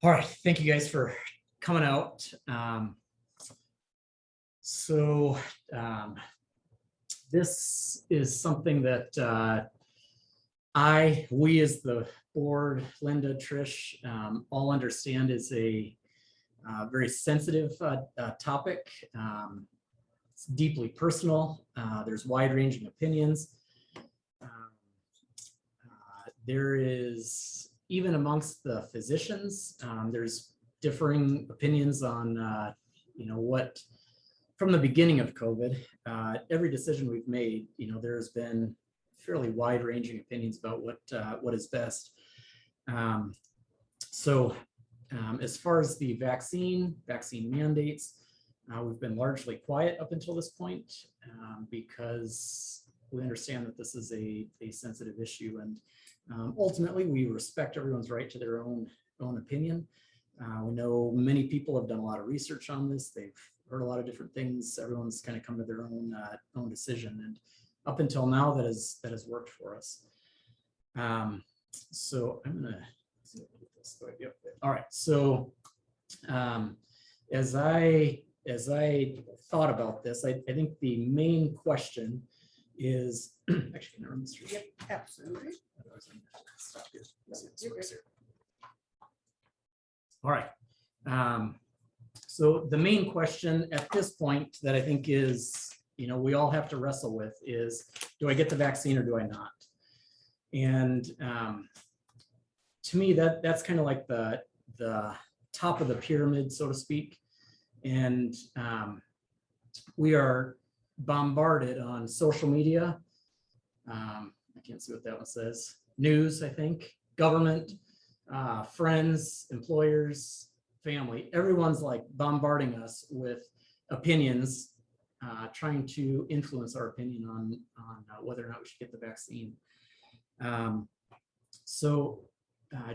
All right, thank you guys for coming out. This is something that we as the board, Linda, Trish, all understand is a very sensitive topic. It's deeply personal. There's wide-ranging opinions. There is, even amongst the physicians, there's differing opinions on, what, from the beginning of COVID, every decision we've made, there's been fairly wide-ranging opinions about what is best. As far as the vaccine mandates, we've been largely quiet up until this point because we understand that this is a sensitive issue, and ultimately we respect everyone's right to their own opinion. We know many people have done a lot of research on this. They've heard a lot of different things. Everyone's kind of come to their own decision, and up until now that has worked for us. So I'm gonna see if I get this. Yep. All right. So as I thought about this, I think the main question is actually, can I run this through? Yep, absolutely. Stop here. All right. So the main question at this point that I think is, we all have to wrestle with is, do I get the vaccine or do I not? And to me, that's kind of like the top of the pyramid, so to speak. And we are bombarded on social media. I can't see what that one says. News, I think, government, friends, employers, family. Everyone's like bombarding us with opinions, trying to influence our opinion on whether or not we should get the vaccine.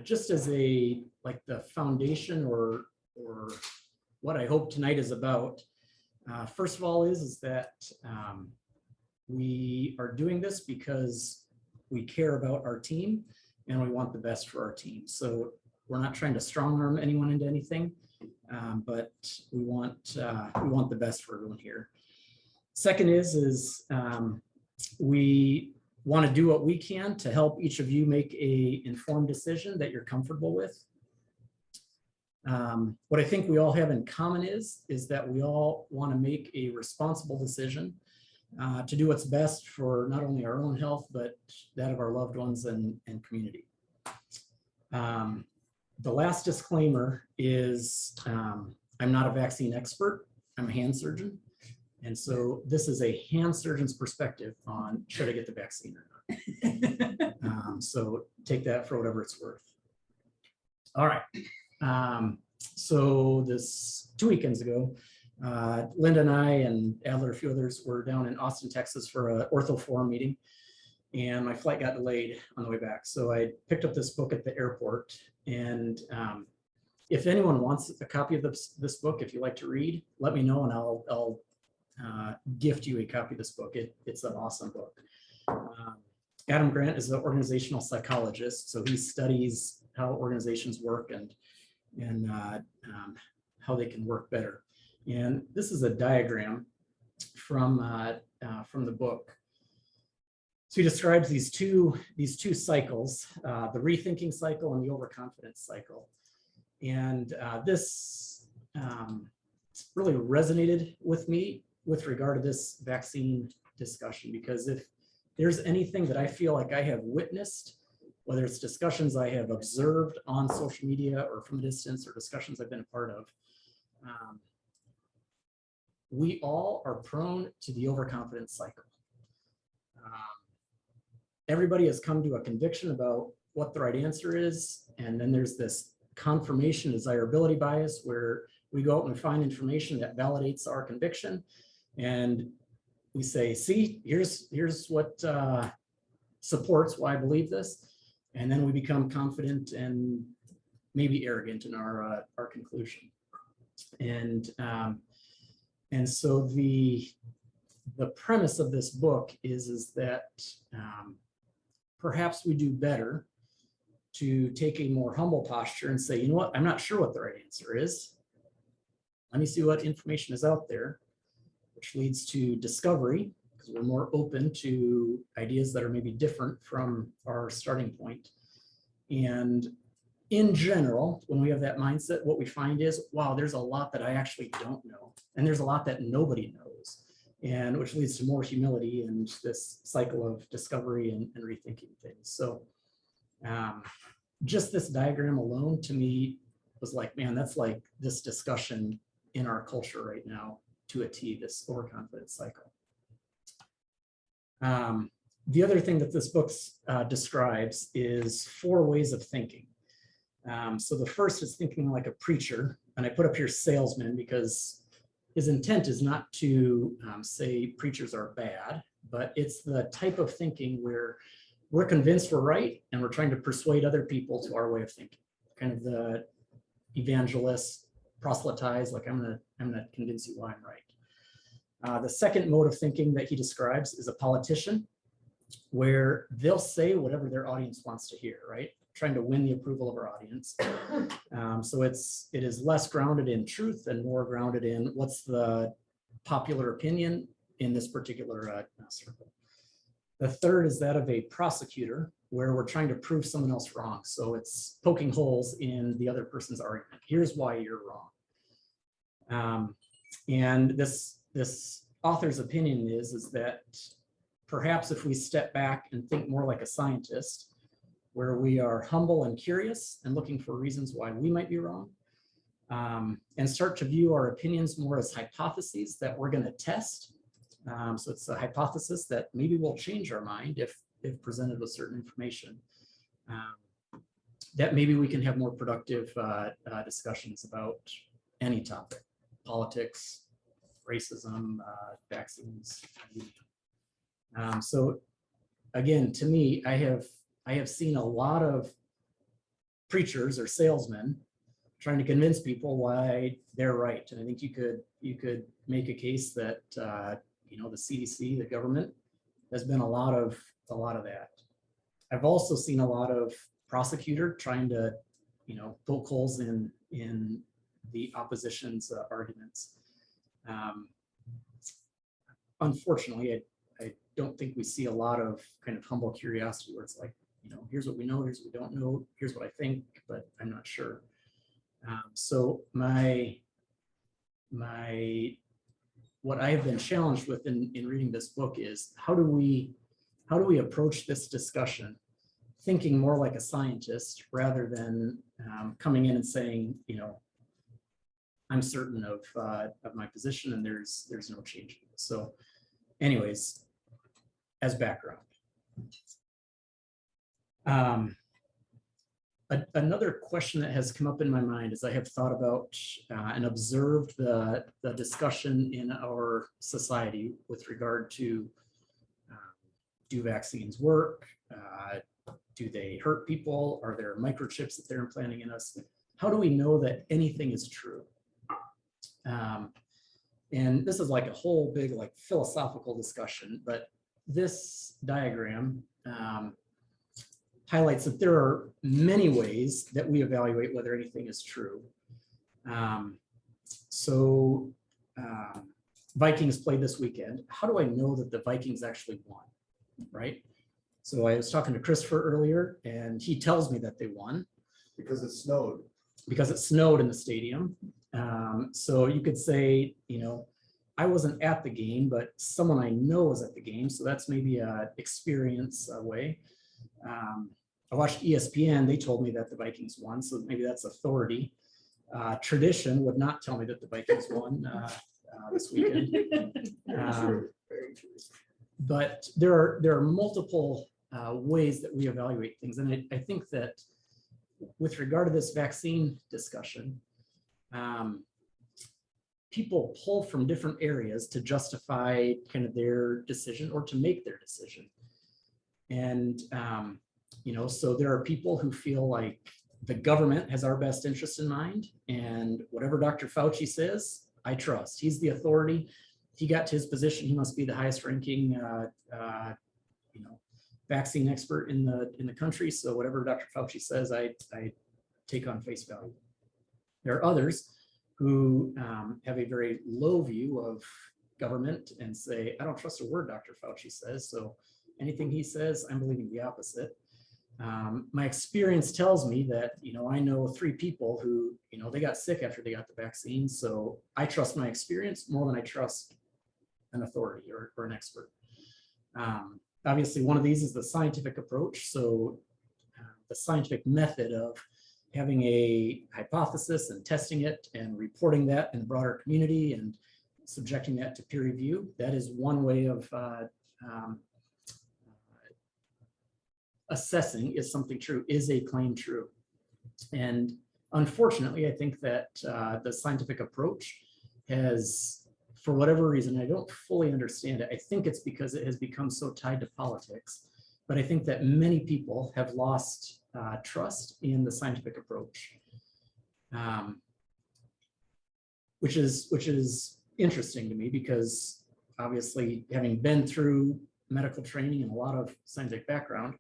Just as the foundation or what I hope tonight is about, first of all is that we are doing this because we care about our team and we want the best for our team. So we're not trying to strong arm anyone into anything, but we want the best for everyone here. Second is we want to do what we can to help each of you make a informed decision that you're comfortable with. What I think we all have in common is that we all want to make a responsible decision to do what's best for not only our own health, but that of our loved ones and community. The last disclaimer is I'm not a vaccine expert. I'm a hand surgeon. And so this is a hand surgeon's perspective on should I get the vaccine or not. So take that for whatever it's worth. All right. So this 2 weekends ago, Linda and I and Adler, a few others, were down in Austin, Texas for an ortho forum meeting, and my flight got delayed on the way back. So I picked up this book at the airport, and if anyone wants a copy of this book, if you like to read, let me know and I'll gift you a copy of this book. It's an awesome book. Adam Grant is an organizational psychologist, so he studies how organizations work and how they can work better. And this is a diagram from the book. So he describes these two cycles, the rethinking cycle and the overconfidence cycle. And this really resonated with me with regard to this vaccine discussion, because if there's anything that I feel like I have witnessed, whether it's discussions I have observed on social media or from a distance or discussions I've been a part of, we all are prone to the overconfidence cycle. Everybody has come to a conviction about what the right answer is, and then there's this confirmation desirability bias where we go out and find information that validates our conviction, and we say, see, here's what supports why I believe this, and then we become confident and maybe arrogant in our conclusion. And so the premise of this book is that perhaps we do better to take a more humble posture and say, you know what, I'm not sure what the right answer is. Let me see what information is out there, which leads to discovery, because we're more open to ideas that are maybe different from our starting point. And in general, when we have that mindset, what we find is, wow, there's a lot that I actually don't know. And there's a lot that nobody knows. And which leads to more humility and this cycle of discovery and rethinking things. So just this diagram alone to me was like, man, that's like this discussion in our culture right now to a T, this overconfidence cycle. The other thing that this book describes is 4 ways of thinking. So the first is thinking like a preacher, and I put up here salesman because his intent is not to say preachers are bad, but it's the type of thinking where we're convinced we're right and we're trying to persuade other people to our way of thinking. Kind of the evangelist, proselytize, like I'm gonna convince you why I'm right. The second mode of thinking that he describes is a politician, where they'll say whatever their audience wants to hear, right? Trying to win the approval of our audience. So it is less grounded in truth and more grounded in what's the popular opinion in this particular circle. The third is that of a prosecutor, where we're trying to prove someone else wrong. So it's poking holes in the other person's argument. Here's why you're wrong. And this author's opinion is that perhaps if we step back and think more like a scientist, where we are humble and curious and looking for reasons why we might be wrong, and start to view our opinions more as hypotheses that we're going to test. So it's a hypothesis that maybe will change our mind if presented with certain information. That maybe we can have more productive discussions about any topic: politics, racism, vaccines. So again, to me, I have seen a lot of preachers or salesmen trying to convince people why they're right. And I think you could make a case that the CDC, the government, has been a lot of that. I've also seen a lot of prosecutor trying to poke holes in the opposition's arguments. Unfortunately, I don't think we see a lot of kind of humble curiosity where it's like, here's what we know, here's what we don't know, here's what I think, but I'm not sure. So what I have been challenged with in reading this book is how do we approach this discussion thinking more like a scientist rather than coming in and saying, I'm certain of my position and there's no change. So anyways, as background. Another question that has come up in my mind as I have thought about and observed the discussion in our society with regard to do vaccines work? Do they hurt people? Are there microchips that they're implanting in us? How do we know that anything is true? And this is like a whole big philosophical discussion, but this diagram highlights that there are many ways that we evaluate whether anything is true. Vikings played this weekend. How do I know that the Vikings actually won, right? So I was talking to Christopher earlier, and he tells me that they won. Because it snowed. Because it snowed in the stadium. So you could say, I wasn't at the game, but someone I know was at the game. So that's maybe a experience way. I watched ESPN. They told me that the Vikings won. So maybe that's authority. Tradition would not tell me that the Vikings won this weekend. But there are multiple ways that we evaluate things. And I think that with regard to this vaccine discussion, people pull from different areas to justify kind of their decision or to make their decision. And, so there are people who feel like the government has our best interest in mind, and whatever Dr. Fauci says, I trust. He's the authority. He got to his position. He must be the highest ranking, vaccine expert in the country, so whatever Dr. Fauci says, I take on face value. There are others who have a very low view of government and say, I don't trust a word Dr. Fauci says, so anything he says, I'm believing the opposite. My experience tells me that, I know 3 people who, they got sick after they got the vaccine, so I trust my experience more than I trust an authority or an expert. Obviously, one of these is the scientific approach. So the scientific method of having a hypothesis and testing it and reporting that in the broader community and subjecting that to peer review, that is one way of assessing, is something true, is a claim true? And unfortunately, I think that the scientific approach has, for whatever reason, I don't fully understand it. I think it's because it has become so tied to politics, but I think that many people have lost trust in the scientific approach, which is interesting to me, because obviously, having been through medical training and a lot of scientific background,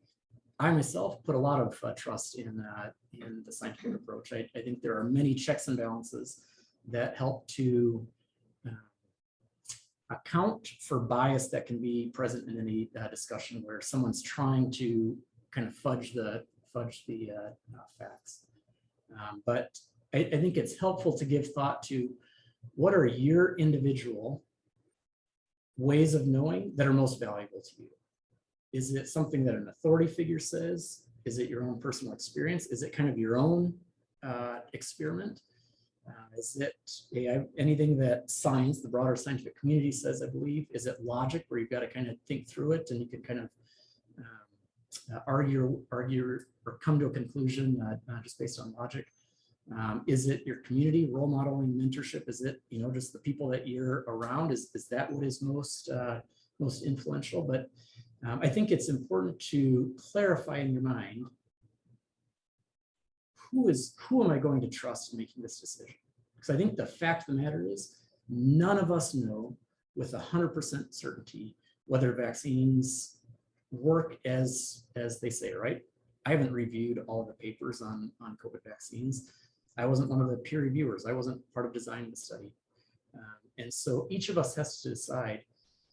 I myself put a lot of trust in the scientific approach. I think there are many checks and balances that help to account for bias that can be present in any discussion where someone's trying to kind of fudge the facts. But I think it's helpful to give thought to what are your individual ways of knowing that are most valuable to you. Is it something that an authority figure says? Is it your own personal experience? Is it kind of your own experiment? Is it anything that science, the broader scientific community says, I believe? Is it logic, where you've got to kind of think through it and you can kind of argue or come to a conclusion just based on logic? Is it your community, role modeling, mentorship? Is it, just the people that you're around? Is that what is most influential? But I think it's important to clarify in your mind, who am I going to trust in making this decision? Because I think the fact of the matter is, none of us know with 100% certainty whether vaccines work as they say, right? I haven't reviewed all of the papers on COVID vaccines. I wasn't one of the peer reviewers. I wasn't part of designing the study. And so each of us has to decide,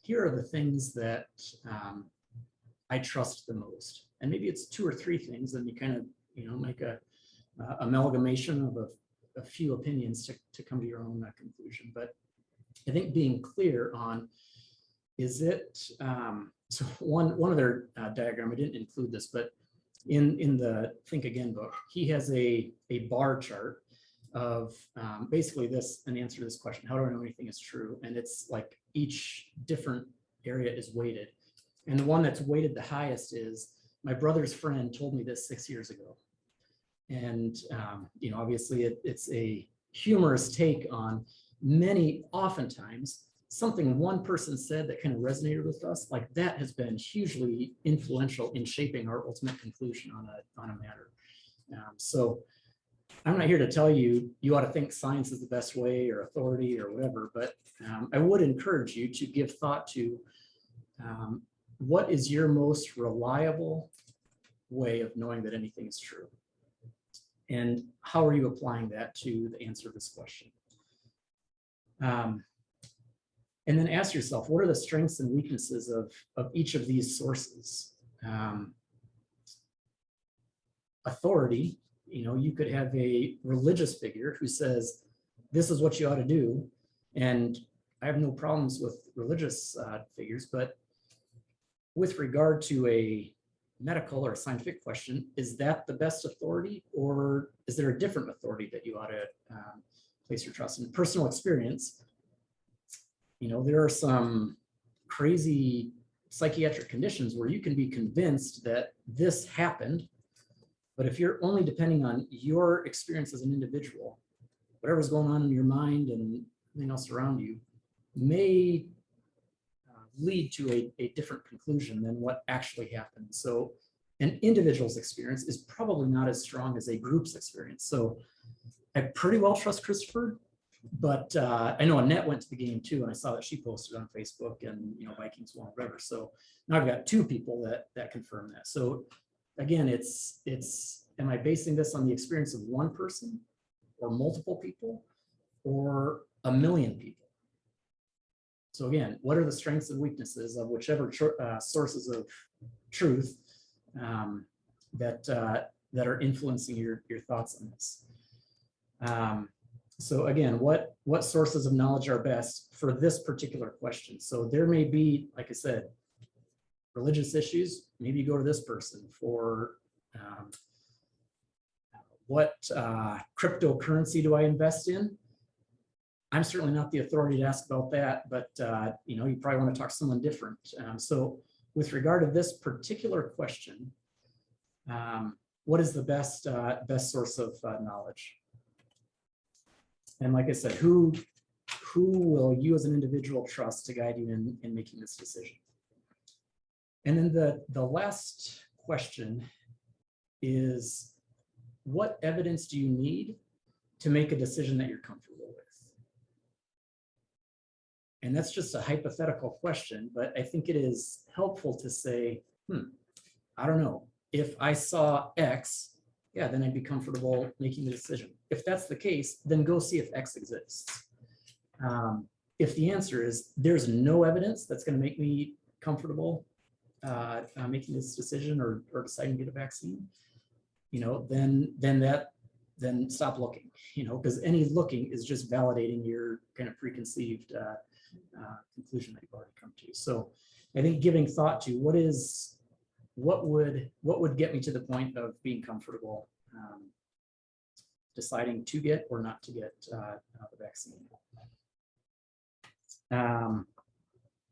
here are the things that I trust the most. And maybe it's 2 or 3 things, and you kind of, make a amalgamation of a few opinions to come to your own conclusion. But I think being clear on, is it, so one other diagram, I didn't include this, but in the Think Again book, he has a bar chart of basically an answer to this question: how do I know anything is true? And it's like each different area is weighted. And the one that's weighted the highest is, my brother's friend told me this 6 years ago. And, obviously it's a humorous take on oftentimes something one person said that kind of resonated with us, like that has been hugely influential in shaping our ultimate conclusion on a matter. So I'm not here to tell you, you ought to think science is the best way or authority or whatever, but I would encourage you to give thought to what is your most reliable way of knowing that anything is true? And how are you applying that to the answer to this question? And then ask yourself, what are the strengths and weaknesses of each of these sources? Authority, you could have a religious figure who says, this is what you ought to do. And I have no problems with religious figures, but with regard to a medical or scientific question, is that the best authority, or is there a different authority that you ought to place your trust in? Personal experience, there are some crazy psychiatric conditions where you can be convinced that this happened, but if you're only depending on your experience as an individual, whatever's going on in your mind and everything else around you may lead to a different conclusion than what actually happened. So an individual's experience is probably not as strong as a group's experience. So I pretty well trust Christopher, But I know Annette went to the game too, and I saw that she posted on Facebook, and Vikings won, whatever. So now I've got two people that confirm that. So again, it's am I basing this on the experience of one person or multiple people or a million people? So again, what are the strengths and weaknesses of whichever sources of truth that are influencing your thoughts on this? So again, what sources of knowledge are best for this particular question? So there may be, like I said, religious issues. Maybe you go to this person for what cryptocurrency do I invest in? I'm certainly not the authority to ask about that, but you probably want to talk to someone different. So with regard to this particular question, what is the best source of knowledge? And like I said, who will you as an individual trust to guide you in making this decision? And then the last question is, what evidence do you need to make a decision that you're comfortable with? And that's just a hypothetical question, but I think it is helpful to say, I don't know, if I saw X, yeah, then I'd be comfortable making the decision. If that's the case, then go see if X exists. If the answer is there's no evidence that's going to make me comfortable making this decision or deciding to get a vaccine, then stop looking, because any looking is just validating your kind of preconceived conclusion that you've already come to. So I think giving thought to what would get me to the point of being comfortable deciding to get or not to get the vaccine.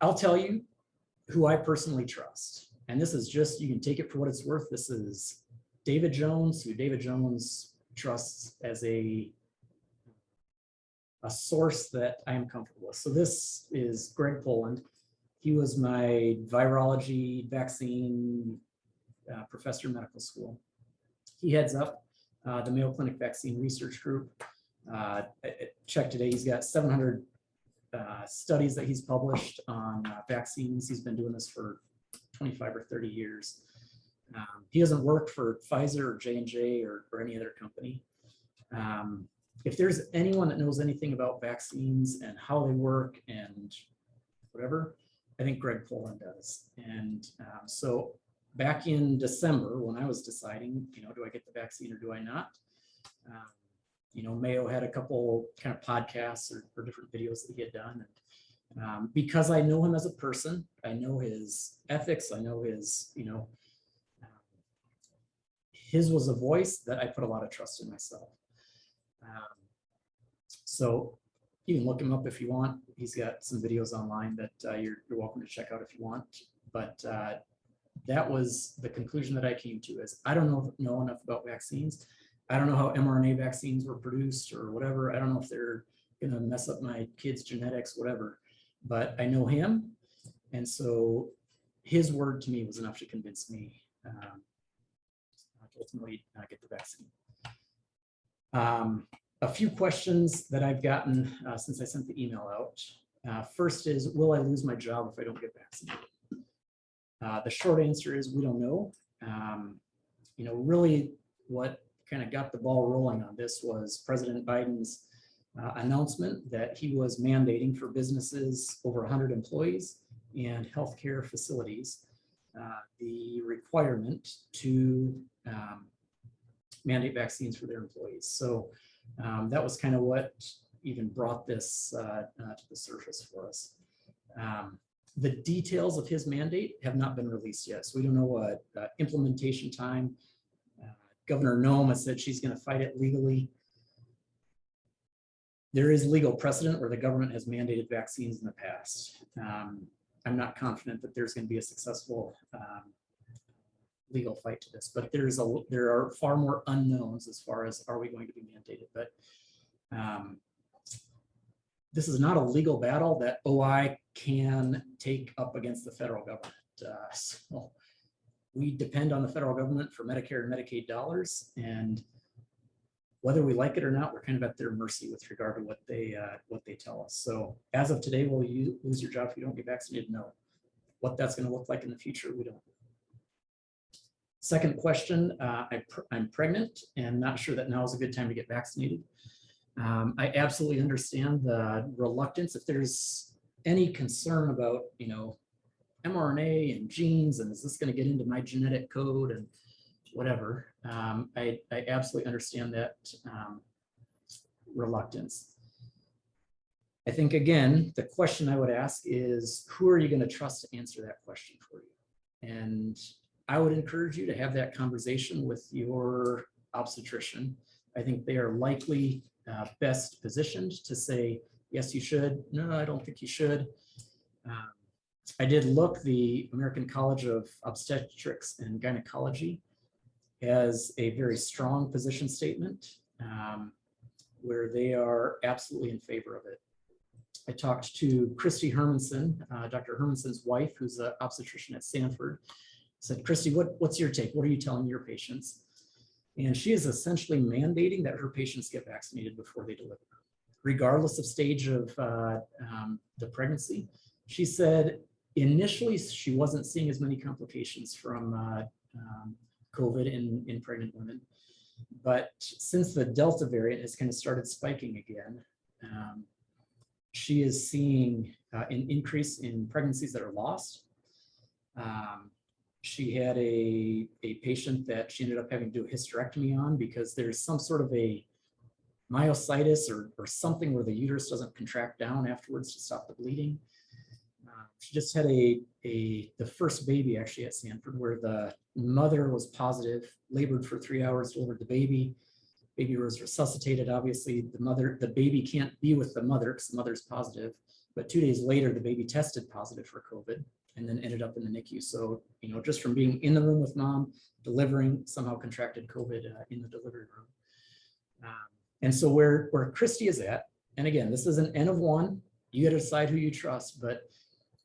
I'll tell you who I personally trust, and this is just, you can take it for what it's worth. This is David Jones, who David Jones trusts as a source that I am comfortable with. So this is Greg Poland. He was my virology vaccine professor in medical school. He heads up the Mayo Clinic vaccine research group. I checked today, he's got 700 studies that he's published on vaccines. He's been doing this for 25 or 30 years. He doesn't work for Pfizer or J&J or any other company. If there's anyone that knows anything about vaccines and how they work and whatever, I think Greg Poland does. And so back in December, when I was deciding, do I get the vaccine or do I not? Mayo had a couple kind of podcasts or different videos that he had done. And because I know him as a person, I know his ethics, I know his, his was a voice that I put a lot of trust in myself. So you can look him up if you want. He's got some videos online that you're welcome to check out if you want. But that was the conclusion that I came to, is I don't know enough about vaccines. I don't know how mRNA vaccines were produced or whatever. I don't know if they're going to mess up my kids' genetics, whatever. But I know him. And so his word to me was enough to convince me to ultimately get the vaccine. A few questions that I've gotten since I sent the email out. First is, will I lose my job if I don't get vaccinated? The short answer is we don't know. Really what kind of got the ball rolling on this was President Biden's announcement that he was mandating for businesses over 100 employees and healthcare facilities the requirement to mandate vaccines for their employees. So that was kind of what even brought this to the surface for us. The details of his mandate have not been released yet, so we don't know what implementation time. Governor Noem has said she's going to fight it legally. There is legal precedent where the government has mandated vaccines in the past. I'm not confident that there's going to be a successful legal fight to this, but there are far more unknowns as far as, are we going to be mandated? But this is not a legal battle that OI can take up against the federal government. So we depend on the federal government for Medicare and Medicaid dollars, and whether we like it or not, we're kind of at their mercy with regard to what they tell us. So as of today, will you lose your job if you don't get vaccinated? No. What that's going to look like in the future, we don't. Second question, I'm pregnant and not sure that now is a good time to get vaccinated. I absolutely understand the reluctance. If there's any concern about, mRNA and genes, and is this going to get into my genetic code and whatever, I absolutely understand that reluctance. I think, again, the question I would ask is, who are you going to trust to answer that question for you? And I would encourage you to have that conversation with your obstetrician. I think they are likely best positioned to say, yes, you should. No, I don't think you should. I did look, the American College of Obstetrics and Gynecology has a very strong position statement where they are absolutely in favor of it. I talked to Christy Hermanson, Dr. Hermanson's wife, who's an obstetrician at Stanford. I said, Christy, what's your take? What are you telling your patients? And she is essentially mandating that her patients get vaccinated before they deliver, regardless of stage of the pregnancy. She said initially she wasn't seeing as many complications from COVID in pregnant women. But since the Delta variant has kind of started spiking again, she is seeing an increase in pregnancies that are lost. She had a patient that she ended up having to do a hysterectomy on because there's some sort of a myositis or something where the uterus doesn't contract down afterwards to stop the bleeding. She just had the first baby actually at Stanford, where the mother was positive, labored for 3 hours, delivered the baby. Baby was resuscitated. Obviously, the baby can't be with the mother because the mother's positive. But 2 days later, the baby tested positive for COVID and then ended up in the NICU. So, just from being in the room with mom, delivering, somehow contracted COVID in the delivery room. And so where Christy is at, and again, this is an N of 1, you got to decide who you trust. But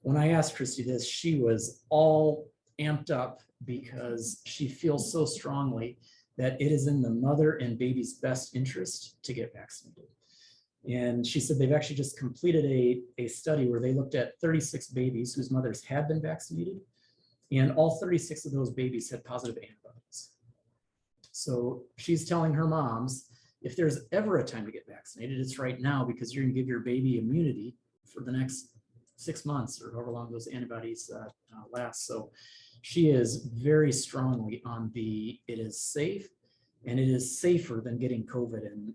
when I asked Christy this, she was all amped up because she feels so strongly that it is in the mother and baby's best interest to get vaccinated. And she said they've actually just completed a study where they looked at 36 babies whose mothers had been vaccinated, and all 36 of those babies had positive antibodies. So she's telling her moms, if there's ever a time to get vaccinated, it's right now, because you're going to give your baby immunity for the next 6 months or however long those antibodies last. So she is very strongly on it is safe, and it is safer than getting COVID and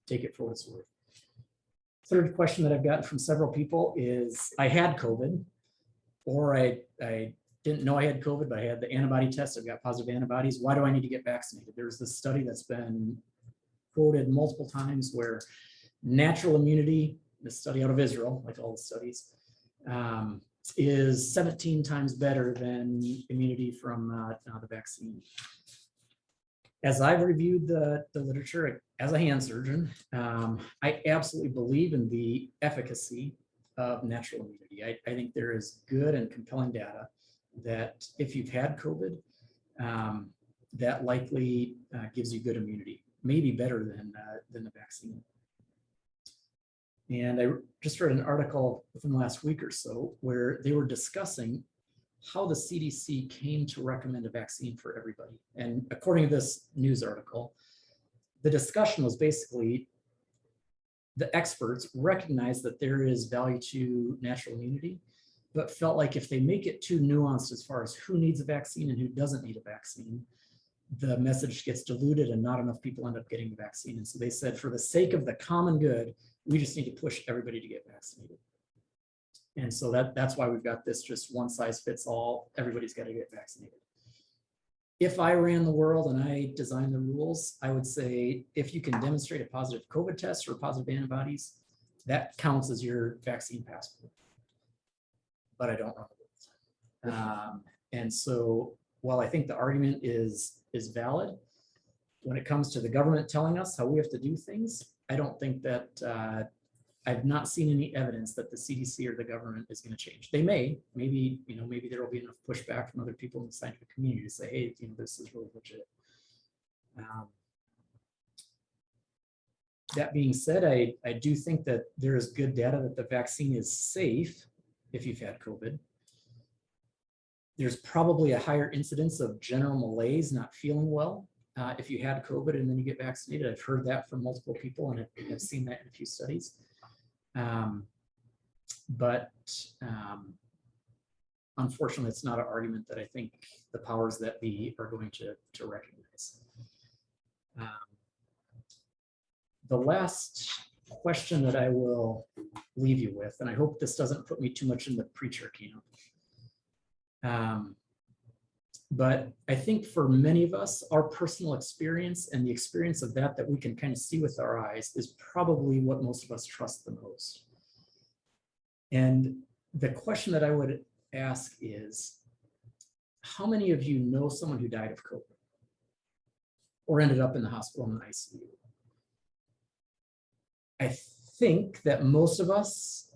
take it for what it's worth. Third question that I've gotten from several people is, I had COVID, or I didn't know I had COVID, but I had the antibody test, I've got positive antibodies. Why do I need to get vaccinated? There's this study that's been quoted multiple times where natural immunity, this study out of Israel, like all the studies, is 17 times better than immunity from the vaccine. As I've reviewed the literature as a hand surgeon, I absolutely believe in the efficacy of natural immunity. I think there is good and compelling data that if you've had COVID, that likely gives you good immunity, maybe better than the vaccine. And I just read an article within the last week or so where they were discussing how the CDC came to recommend a vaccine for everybody. And according to this news article, the discussion was basically the experts recognized that there is value to natural immunity, but felt like if they make it too nuanced as far as who needs a vaccine and who doesn't need a vaccine, the message gets diluted and not enough people end up getting the vaccine. And so they said, for the sake of the common good, we just need to push everybody to get vaccinated. And so that's why we've got this just one size fits all, everybody's got to get vaccinated. If I ran the world and I designed the rules, I would say if you can demonstrate a positive COVID test or positive antibodies, that counts as your vaccine passport. But I don't run the rules. And so while I think the argument is valid, when it comes to the government telling us how we have to do things, I don't think that I've not seen any evidence that the CDC or the government is going to change. They maybe there will be enough pushback from other people in the scientific community to say, hey, this is really legit. That being said, I do think that there is good data that the vaccine is safe if you've had COVID. There's probably a higher incidence of general malaise, not feeling well, if you had COVID and then you get vaccinated. I've heard that from multiple people and I've seen that in a few studies. Unfortunately, it's not an argument that I think the powers that be are going to recognize. The last question that I will leave you with, and I hope this doesn't put me too much in the preacher camp, but I think for many of us, our personal experience and the experience of that we can kind of see with our eyes is probably what most of us trust the most. And the question that I would ask is, how many of you know someone who died of COVID or ended up in the hospital in the ICU? I think that most of us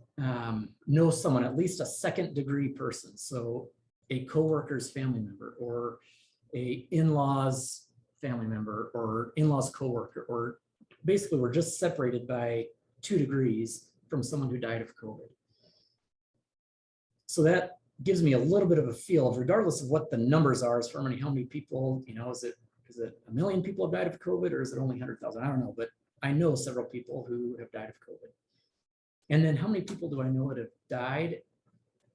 know someone, at least a second-degree person. So a coworker's family member or a in-laws family member or in-laws coworker, or basically we're just separated by 2 degrees from someone who died of COVID. So that gives me a little bit of a feel of, regardless of what the numbers are, as far as how many people, is it 1 million people have died of COVID or is it only 100,000? I don't know, but I know several people who have died of COVID. And then how many people do I know that have died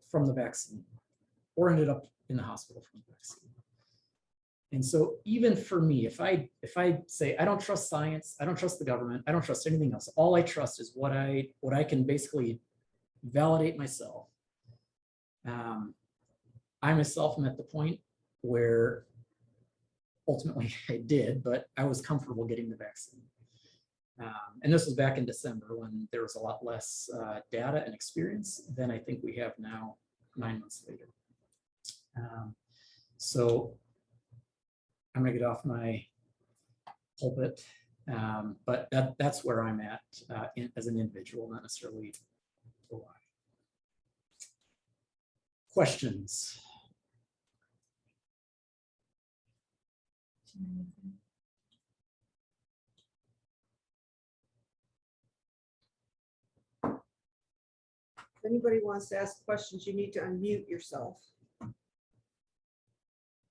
from the vaccine or ended up in the hospital from the vaccine? And so even for me, if I say I don't trust science, I don't trust the government, I don't trust anything else, all I trust is what I can basically validate myself. I myself am at the point where ultimately I did, but I was comfortable getting the vaccine. And this was back in December when there was a lot less data and experience than I think we have now 9 months later. So I'm gonna get off my pulpit, but that's where I'm at as an individual, not necessarily a lot. Questions? If anybody wants to ask questions, you need to unmute yourself.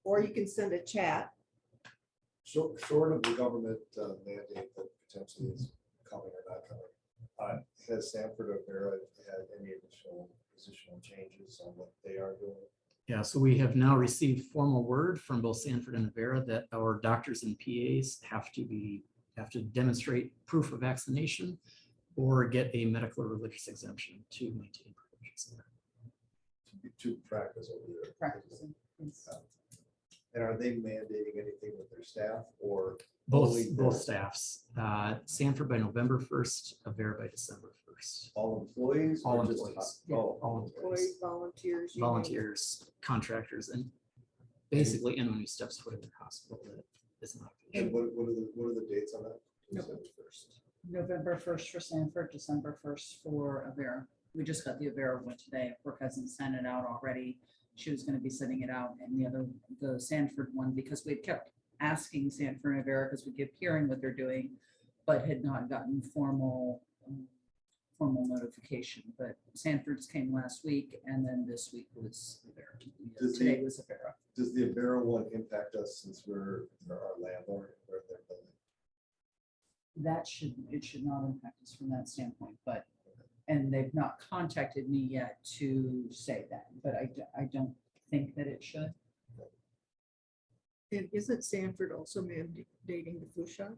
Or you can send a chat. Short of the government mandate that potentially is coming or not coming, has Sanford or Vera had any additional changes on what they are doing? Yeah, so we have now received formal word from both Sanford and Avera that our doctors and PAs have to demonstrate proof of vaccination or get a medical or religious exemption to maintain privileges there. To practice over there. Practicing. And are they mandating anything with their staff or both staffs? Sanford by November 1st, Avera by December 1st. all employees? All or just employees. Yeah. All Employees, volunteers. you name it. volunteers, contractors, and basically anyone who steps foot in the hospital that is not. And what are the dates on that? November 1st for Sanford, December 1st for Avera. We just got the Avera one today. Brooke hasn't sent it out already. She was going to be sending it out, and the Sanford one, because we kept asking Sanford and Avera because we kept hearing what they're doing, but had not gotten formal notification. But Sanford's came last week, and then this week was Avera. Today was Avera. Does the Avera one impact us since we're our landlord or their building? It should not impact us from that standpoint, and they've not contacted me yet to say that, but I don't think that it should. And isn't Sanford also mandating the flu shot?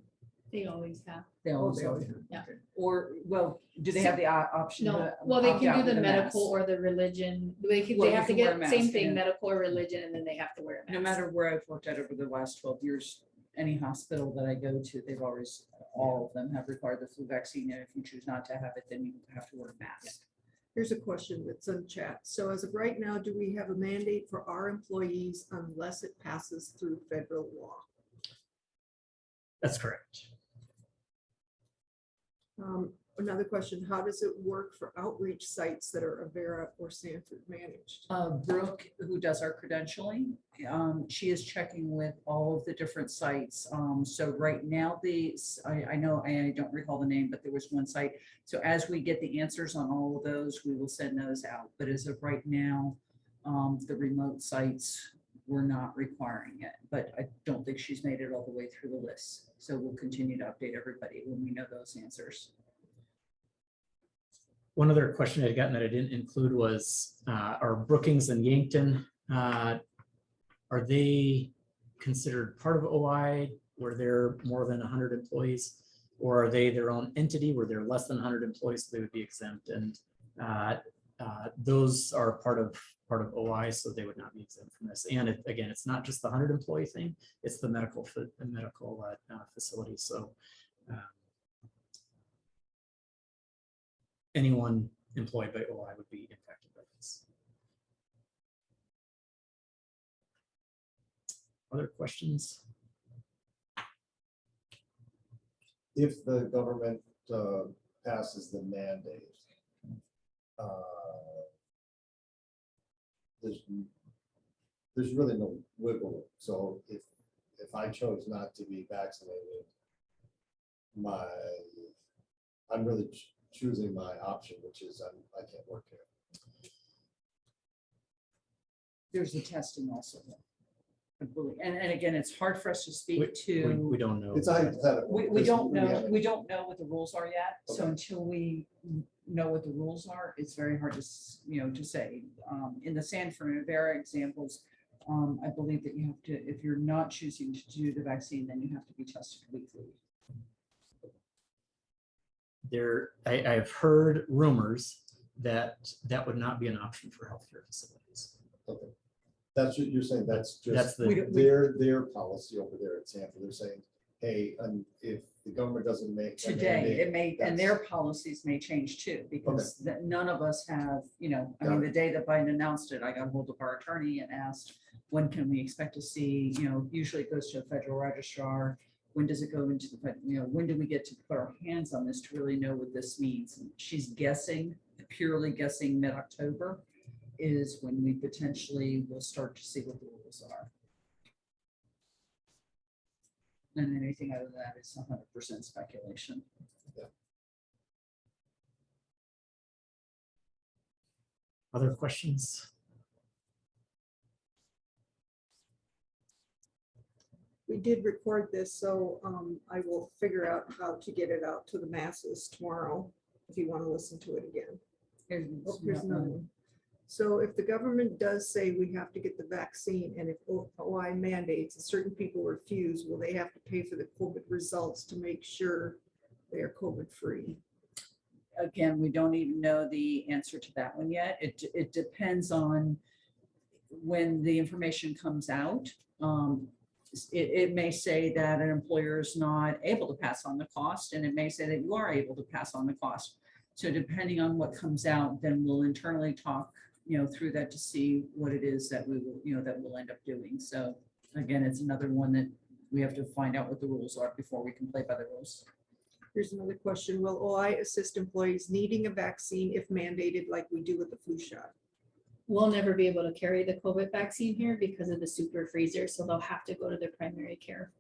They always have. They always they always have. have. Yeah. Okay. Or, well, do they have the option? No, to well, they opt can out do the with a medical mask? or the religion. They Well, they you have to can wear a get same mask, thing, and- medical or religion, and then they have to wear a mask. No matter where I've worked at over the last 12 years, any hospital that I go to, they've always, all of them have required the flu vaccine. And if you choose not to have it, then you have to wear a mask. Here's a question that's in chat. So as of right now, do we have a mandate for our employees unless it passes through federal law? That's correct. Another question, how does it work for outreach sites that are Avera or Sanford managed? Brooke, who does our credentialing, she is checking with all of the different sites. So right now, I know, I don't recall the name, but there was one site. So as we get the answers on all of those, we will send those out. But as of right now, the remote sites, we're not requiring it, but I don't think she's made it all the way through the list. So we'll continue to update everybody when we know those answers. One other question I'd gotten that I didn't include was, are Brookings and Yankton, are they considered part of OI where they're more than 100 employees? Or are they their own entity where they're less than 100 employees, so they would be exempt? And those are part of OI, so they would not be exempt from this. And again, it's not just the 100 employee thing, it's the medical facility. So anyone employed by OI would be impacted by this. Other questions? If the government passes the mandate, there's really no wiggle room. So if I chose not to be vaccinated, I'm really choosing my option, which is I can't work here. There's the testing also. I believe. And again, it's hard for us to speak We to. don't know. It's a hypothetical. We don't know, have- we don't know what the rules are yet. So Okay. until we know what the rules are, it's very hard to, to say. In the Sanford and Avera examples, I believe that you have to, if you're not choosing to do the vaccine, then you have to be tested weekly. I've heard rumors that would not be an option for healthcare facilities. Okay. That's what you're saying. That's That's just the, their policy over there at Sanford. They're saying, hey, if the government doesn't make a Today, mandate, it may, and that's- their policies may change too, because none of us have, I mean, Got the day that Biden announced it, I got hold of our attorney and asked, when can we expect to see, usually it goes to a federal registrar. When does it go into the, when do we get to put our hands on this to really know what this means? And she's guessing, purely guessing mid-October is when we potentially will start to see what the rules are. And anything other than that is 100% speculation. other questions? We did record this, so I will figure out how to get it out to the masses tomorrow, if you want to listen to it again. Oh, here's another one. So if the government does say we have to get the vaccine, and if OI mandates and certain people refuse, will they have to pay for the COVID results to make sure they are COVID free? Again, we don't even know the answer to that one yet. It depends on when the information comes out. It may say that an employer is not able to pass on the cost, and it may say that you are able to pass on the cost. So depending on what comes out, then we'll internally talk, through that to see what it is that we will, that we'll end up doing. So again, it's another one that we have to find out what the rules are before we can play by the rules. Here's another question. Will OI assist employees needing a vaccine if mandated like we do with the flu shot? We'll never be able to carry the COVID vaccine here because of the super freezer, so they'll have to go to their primary care.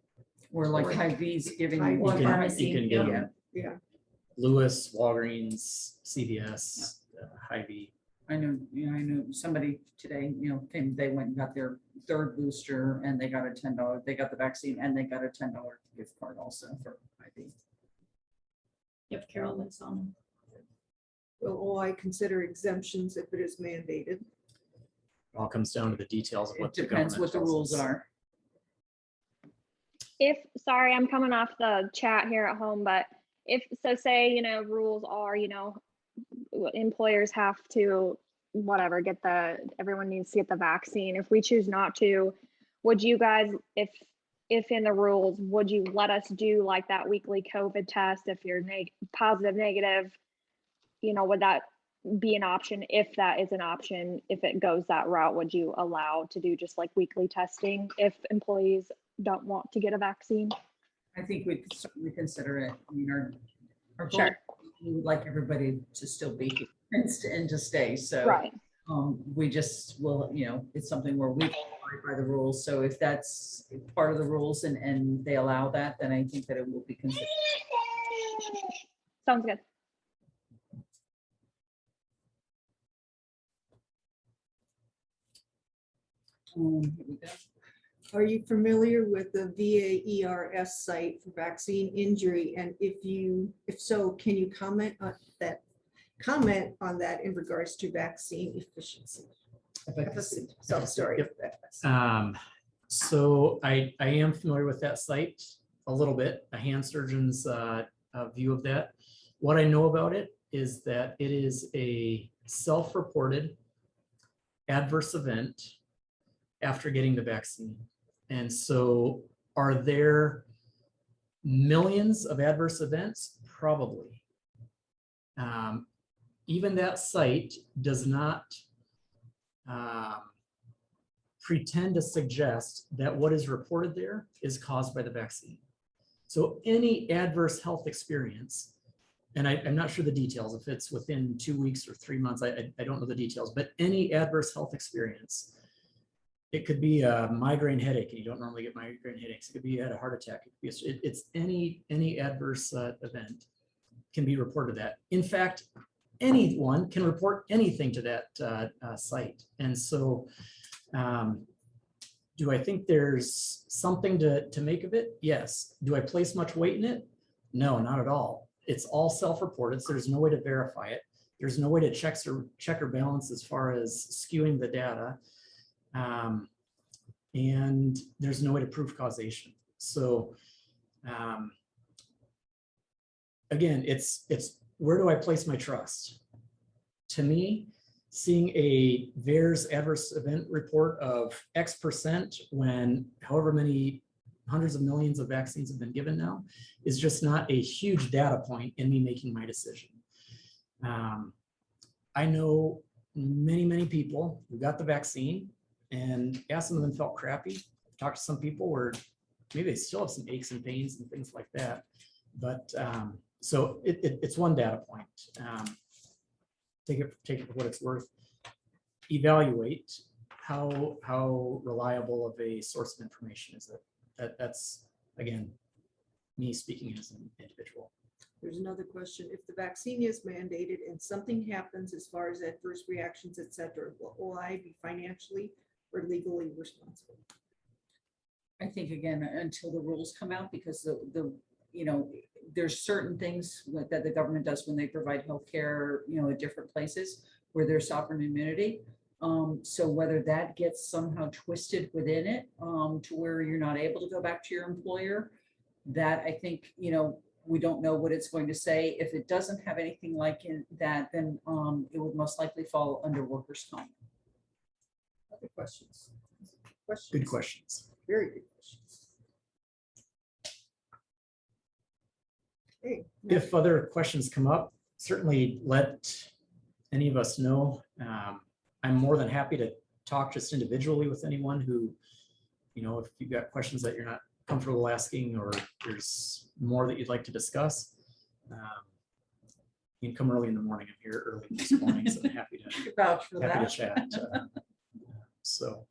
Or like Hy-V's giving. Hy-Vee. You can- pharmacy, you can yeah. get them Yeah, Lewis, Walgreens, CVS, Hy-Vee. I know somebody today, they went and got their third booster and they got a $10, they got the vaccine and they got a $10 gift card also for Hy-Vee. Yep, Carol lives on them. will OI consider exemptions if it is mandated? It all comes down to the details of It what the depends what government the tells rules us. are. Sorry, I'm coming off the chat here at home, but say, rules are, employers have to, whatever, everyone needs to get the vaccine. If we choose not to, would you guys, if in the rules, would you let us do like that weekly COVID test if you're positive, negative, would that be an option? If that is an option, if it goes that route, would you allow to do just like weekly testing if employees don't want to get a vaccine? I think we'd certainly consider it. I mean, our goal Sure. we would like everybody to still be here and to stay, so. Right. We just will, it's something where we abide by the rules, so if that's part of the rules and they allow that, then I think that it will be considered. Sounds good. Here we go. Are you familiar with the VA ERS site for vaccine injury? And if so, can you comment on that? Comment on that in regards to vaccine efficiency. Efficacy. So sorry. So I am familiar with that site a little bit, a hand surgeon's view of that. What I know about it is that it is a self-reported adverse event after getting the vaccine. And so are there millions of adverse events? Probably. Even that site does not pretend to suggest that what is reported there is caused by the vaccine. So any adverse health experience, and I'm not sure the details, if it's within 2 weeks or 3 months, I don't know the details, but any adverse health experience, it could be a migraine headache, and you don't normally get migraine headaches. It could be you had a heart attack. It could be it's any adverse event can be reported that. In fact, anyone can report anything to that site. And so do I think there's something to make of it? Yes. Do I place much weight in it? No, not at all. It's all self-reported, so there's no way to verify it. There's no way to check or balance as far as skewing the data. And there's no way to prove causation. So again, it's where do I place my trust? To me, seeing a VAERS adverse event report of X% when however many hundreds of millions of vaccines have been given now is just not a huge data point in me making my decision. I know many people who got the vaccine, and some of them felt crappy. I've talked to some people where maybe they still have some aches and pains and things like that. But so it's one data point. Take it for what it's worth. Evaluate how reliable of a source of information is it. That's again me speaking as an individual. There's another question. If the vaccine is mandated and something happens as far as adverse reactions, et cetera, will I be financially or legally responsible? I think again, until the rules come out, because there's certain things that the government does when they provide healthcare, at different places where there's sovereign immunity. So whether that gets somehow twisted within it to where you're not able to go back to your employer, that I think, we don't know what it's going to say. If it doesn't have anything like that, then it would most likely fall under workers' comp. Other questions? Good questions. Very good questions. Okay. If other questions come up, certainly let any of us know. I'm more than happy to talk just individually with anyone who, if you've got questions that you're not comfortable asking, or there's more that you'd like to discuss, you can come early in the morning. I'm here early this morning, so I'm happy to chat. So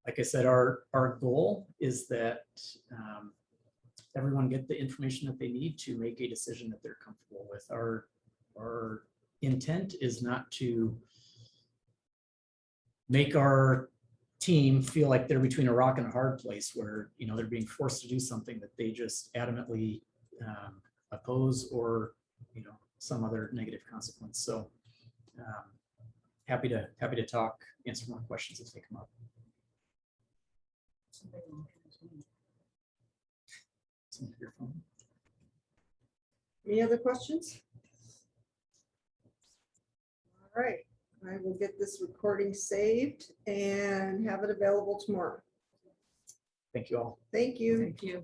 like I said, our goal is that everyone get the information that they need to make a decision that they're comfortable with. Our intent is not to make our team feel like they're between a rock and a hard place where they're being forced to do something that they just adamantly oppose, or some other negative consequence. So happy to talk, answer more questions if they come up. Any other questions? All right, I will get this recording saved and have it available tomorrow. Thank you all. Thank you. Thank you.